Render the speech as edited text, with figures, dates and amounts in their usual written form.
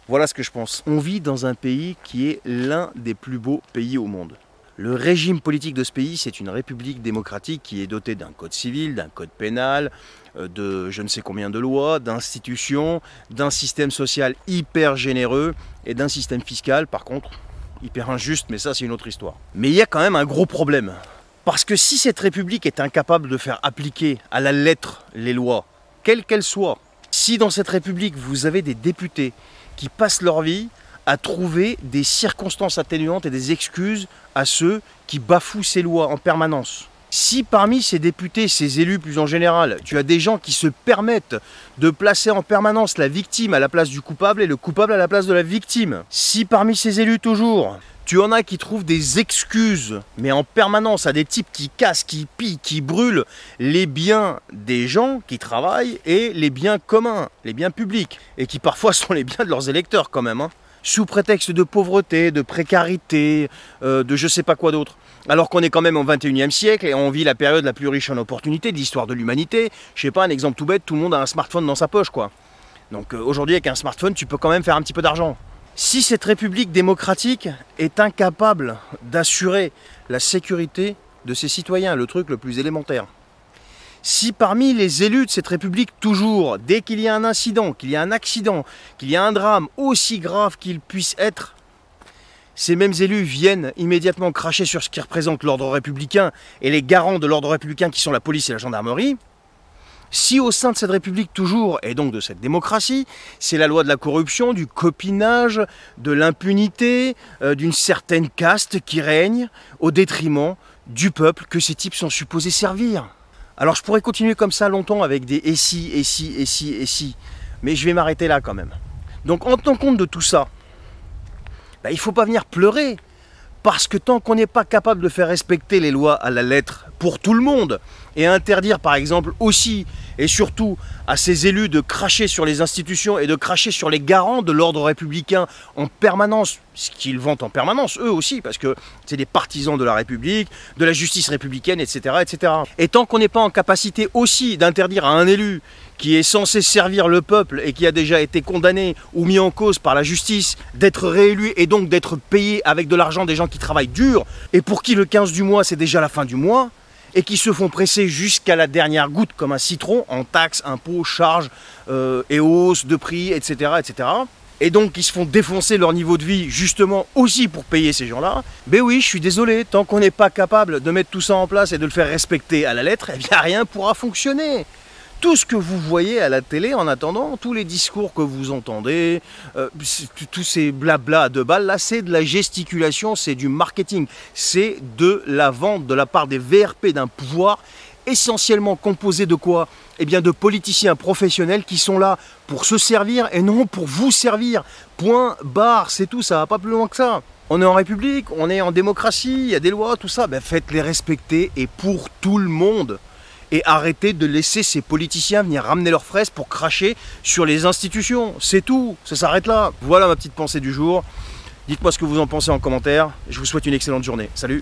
Voilà ce que je pense. On vit dans un pays qui est l'un des plus beaux pays au monde. Le régime politique de ce pays, c'est une république démocratique qui est dotée d'un code civil, d'un code pénal, de je ne sais combien de lois, d'institutions, d'un système social hyper généreux et d'un système fiscal, par contre, hyper injuste, mais ça c'est une autre histoire. Mais il y a quand même un gros problème. Parce que si cette république est incapable de faire appliquer à la lettre les lois, quelles qu'elles soient, si dans cette république vous avez des députés qui passent leur vie à trouver des circonstances atténuantes et des excuses à ceux qui bafouent ces lois en permanence. Si parmi ces députés, ces élus plus en général, tu as des gens qui se permettent de placer en permanence la victime à la place du coupable et le coupable à la place de la victime, si parmi ces élus toujours, tu en as qui trouvent des excuses, mais en permanence à des types qui cassent, qui pillent, qui brûlent les biens des gens qui travaillent et les biens communs, les biens publics, et qui parfois sont les biens de leurs électeurs quand même, sous prétexte de pauvreté, de précarité, de je sais pas quoi d'autre. Alors qu'on est quand même au 21e siècle et on vit la période la plus riche en opportunités de l'histoire de l'humanité. Je sais pas, un exemple tout bête, tout le monde a un smartphone dans sa poche, quoi. Donc aujourd'hui, avec un smartphone, tu peux quand même faire un petit peu d'argent. Si cette république démocratique est incapable d'assurer la sécurité de ses citoyens, le truc le plus élémentaire, si parmi les élus de cette république toujours, dès qu'il y a un incident, qu'il y a un accident, qu'il y a un drame aussi grave qu'il puisse être, ces mêmes élus viennent immédiatement cracher sur ce qui représente l'ordre républicain et les garants de l'ordre républicain qui sont la police et la gendarmerie, si au sein de cette république toujours, et donc de cette démocratie, c'est la loi de la corruption, du copinage, de l'impunité, d'une certaine caste qui règne au détriment du peuple que ces types sont supposés servir. Alors je pourrais continuer comme ça longtemps avec des et si, mais je vais m'arrêter là quand même. Donc en tenant compte de tout ça, il ne faut pas venir pleurer, parce que tant qu'on n'est pas capable de faire respecter les lois à la lettre pour tout le monde, et interdire par exemple aussi et surtout à ces élus de cracher sur les institutions et de cracher sur les garants de l'ordre républicain en permanence, ce qu'ils vantent en permanence eux aussi, parce que c'est des partisans de la République, de la justice républicaine, etc. etc. Et tant qu'on n'est pas en capacité aussi d'interdire à un élu qui est censé servir le peuple et qui a déjà été condamné ou mis en cause par la justice d'être réélu et donc d'être payé avec de l'argent des gens qui travaillent dur et pour qui le 15 du mois c'est déjà la fin du mois, et qui se font presser jusqu'à la dernière goutte comme un citron en taxes, impôts, charges et hausses de prix, etc., etc. Et donc qui se font défoncer leur niveau de vie justement aussi pour payer ces gens-là. Ben oui, je suis désolé, tant qu'on n'est pas capable de mettre tout ça en place et de le faire respecter à la lettre, eh bien rien pourra fonctionner. Tout ce que vous voyez à la télé en attendant, tous les discours que vous entendez, tous ces blabla de balles, là c'est de la gesticulation, c'est du marketing, c'est de la vente de la part des VRP d'un pouvoir essentiellement composé de quoi? Eh bien de politiciens professionnels qui sont là pour se servir et non pour vous servir. Point barre, c'est tout, ça va pas plus loin que ça. On est en République, on est en démocratie, il y a des lois, tout ça, ben faites-les respecter et pour tout le monde. Et arrêtez de laisser ces politiciens venir ramener leurs fraises pour cracher sur les institutions. C'est tout, ça s'arrête là. Voilà ma petite pensée du jour. Dites-moi ce que vous en pensez en commentaire. Je vous souhaite une excellente journée. Salut!